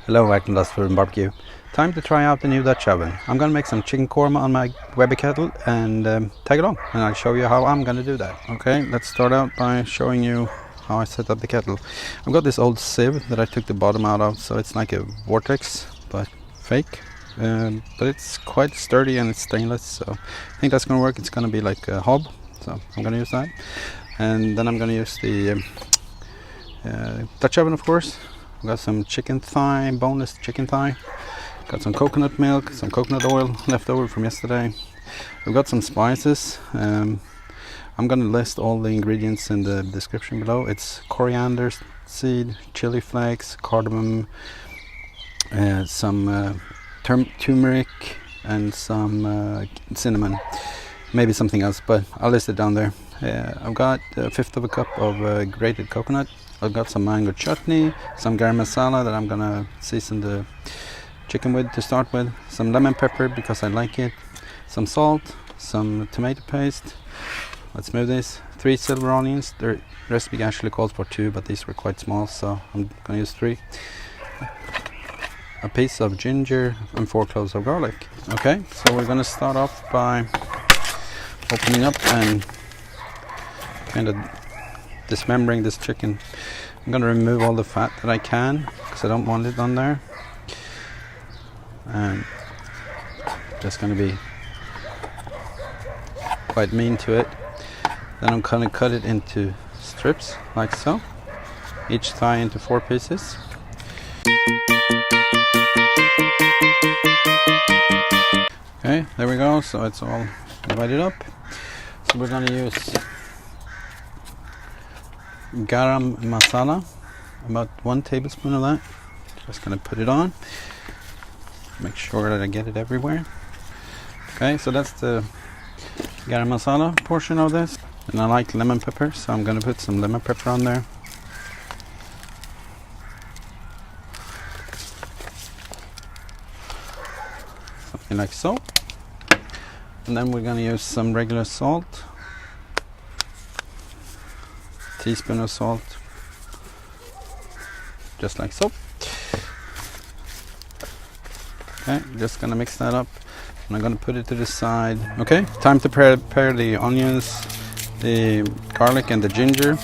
Hello, welcome to Food and Barbecue. Time to try out the new Dutch oven. I'm gonna make some chicken korma on my Weber kettle and tag along, and I'll show you how I'm gonna do that. Okay, let's start out by showing you how I set up the kettle. I've got this old sieve that I took the bottom out of, so it's like a vortex but fake. But it's quite sturdy and it's stainless, so I think that's gonna work. It's gonna be like a hob, so I'm gonna use that. And then I'm gonna use the Dutch oven, of course. I've got some chicken thigh, boneless chicken thigh. Got some coconut milk, some coconut oil left over from yesterday. We've got some spices. I'm gonna list all the ingredients in the description below. It's coriander seed, chili flakes, cardemum, some turmeric, and some cinnamon. Maybe something else, but I'll list it down there. I've got a fifth of a cup of grated coconut. I've got some mango chutney, some garam masala that I'm gonna season the chicken with to start with, some lemon pepper because I like it, some salt, some tomato paste. Let's move this. 3 silver onions. The recipe actually calls for 2, but these were quite small, so I'm gonna use 3. A piece of ginger and 4 cloves of garlic. Okay, so we're gonna start off by opening up and kind of dismembering this chicken. I'm gonna remove all the fat that I can because I don't want it on there, and just gonna be quite mean to it. Then I'm gonna cut it into strips like so, each thigh into 4 pieces. Okay, there we go, so it's all divided up. So we're gonna use garam masala, about 1 tablespoon of that. Just gonna put it on, make sure that I get it everywhere. Okay, so that's the garam masala portion of this. And I like lemon pepper, so I'm gonna put some lemon pepper on there. Something like so. And then we're gonna use some regular salt. Teaspoon of salt, just like so. Okay, just gonna mix that up, and I'm gonna put it to the side. Okay, time to prepare the onions, the garlic, and the ginger.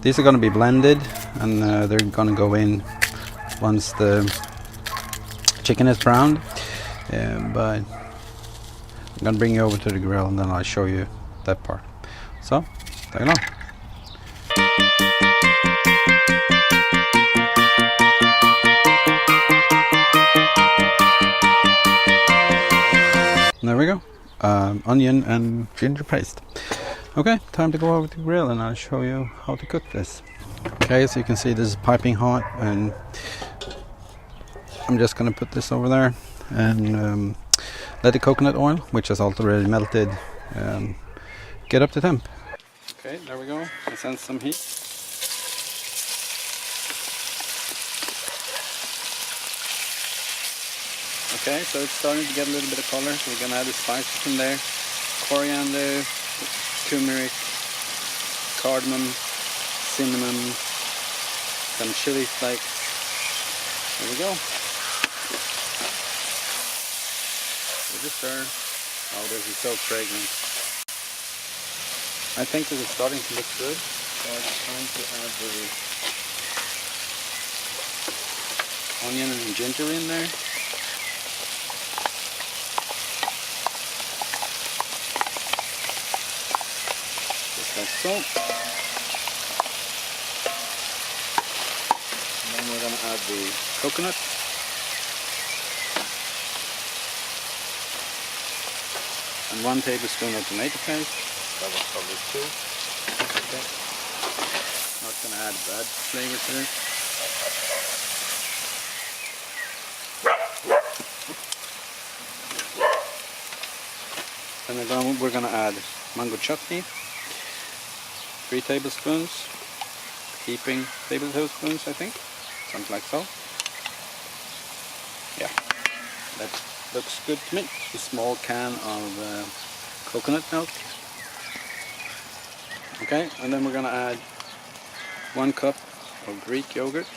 These are gonna be blended, and they're gonna go in once the chicken is browned. But I'm gonna bring you over to the grill, and then I'll show you that part. So, tag along. There we go, onion and ginger paste. Okay, time to go over to the grill and I'll show you how to cook this. Okay, so you can see this is piping hot, and I'm just gonna put this over there and let the coconut oil, which has already melted, get up to temp. Okay, there we go. I sense some heat. Okay, so it's starting to get a little bit of color, so we're gonna add the spices in there. Coriander, tumeric, cardamum, cinnamon, some chili flakes. There we go. With a stir. Oh, this is so fragrant. I think this is starting to look good, so it's time to add the onion and ginger in there. Like so. And then we're going to add the coconut. And 1 tablespoon of tomato paste. That was probably 2. Okay. Not going to add bad flavor to this. And we're going to add mango chutney. 3 tablespoons, heaping tablespoons, I think, something like so. Yeah, that looks good to me. A small can of coconut milk. Okay, and then we're gonna add 1 cup of Greek yogurt.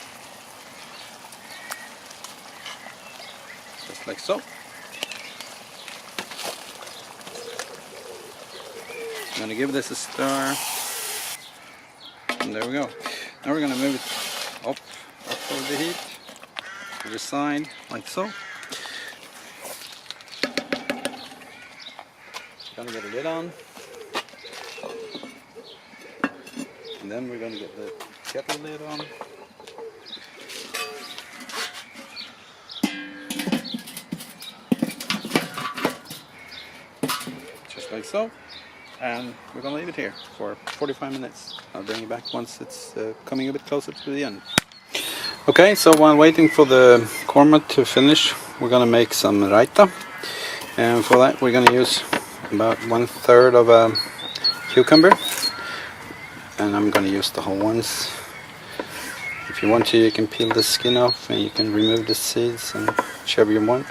like so. I'm going to give this a stir, and there we go. Now we're going to move it up over the heat to the side, like so. Going to get a lid on, and then we're going to get the kettle lid on. Just like so. And we're going to leave it here for 45 minutes. I'll bring you back once it's coming a bit closer to the end. Okay, so while waiting for the korma to finish, we're going to make some raita. And for that we're going to use about 1/3 of a cucumber. And I'm going to use the whole ones. If you want to, you can peel the skin off and you can remove the seeds and whichever you want.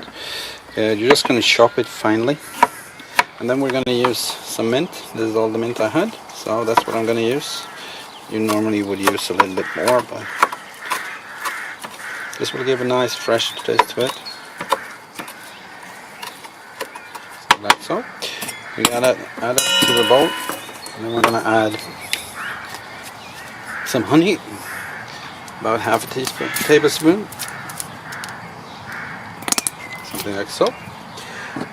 You're just going to chop it finely. And then we're going to use some mint. This is all the mint I had, so that's what I'm going to use. You normally would use a little bit more, but this will give a nice fresh taste to it. Like so. We gotta add it to the bowl, and then we're going to add some honey, about half a tablespoon, something like so.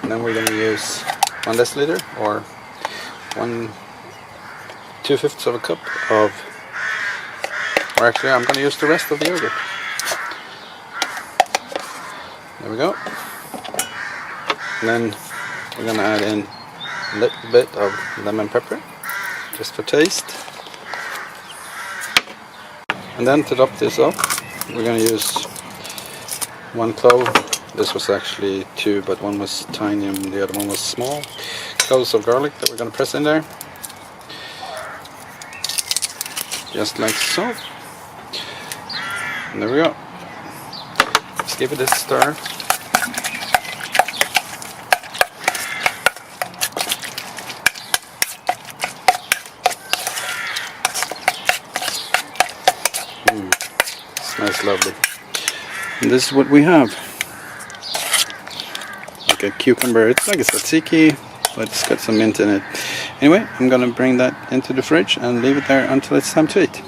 And then we're going to use 1 deciliter or 2/5 of a cup of, or actually I'm going to use the rest of the yogurt. There we go. And then we're going to add in a little bit of lemon pepper, just for taste. And then to top this up, we're going to use 1 clove. This was actually 2, but one was tiny and the other one was small. Cloves of garlic that we're going to press in there. Just like so. And there we go. Let's give it a stir. Smells lovely. And this is what we have. A cucumber. It's like a tzatziki, but it's got some mint in it. Anyway, I'm gonna bring that into the fridge and leave it there until it's time to eat.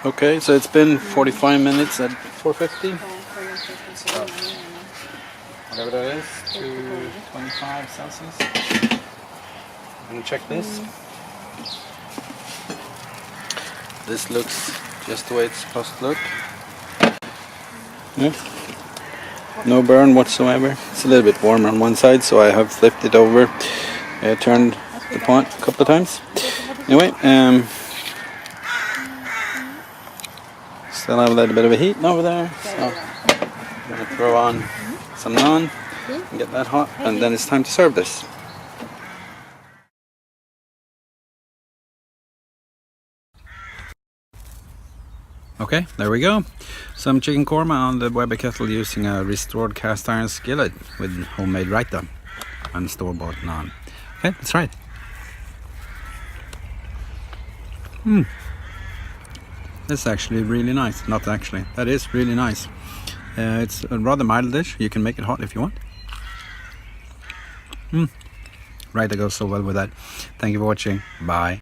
Okay, so it's been 45 minutes at 450. So, whatever that is, 225 Celsius. I'm gonna check this. This looks just the way it's supposed to look. Yeah. No burn whatsoever. It's a little bit warm on one side, so I have flipped it over, turned the pot a couple of times. Anyway, still have a little bit of a heat over there, so I'm going to throw on some naan and get that hot, and then it's time to serve this. Okay, there we go. Some chicken korma on the Weber kettle using a restored cast iron skillet with homemade Raita and store-bought naan. Okay, let's try it. That's actually really nice. Not actually, that is really nice. It's a rather mild dish. You can make it hot if you want. Raita goes so well with that. Thank you for watching. Bye.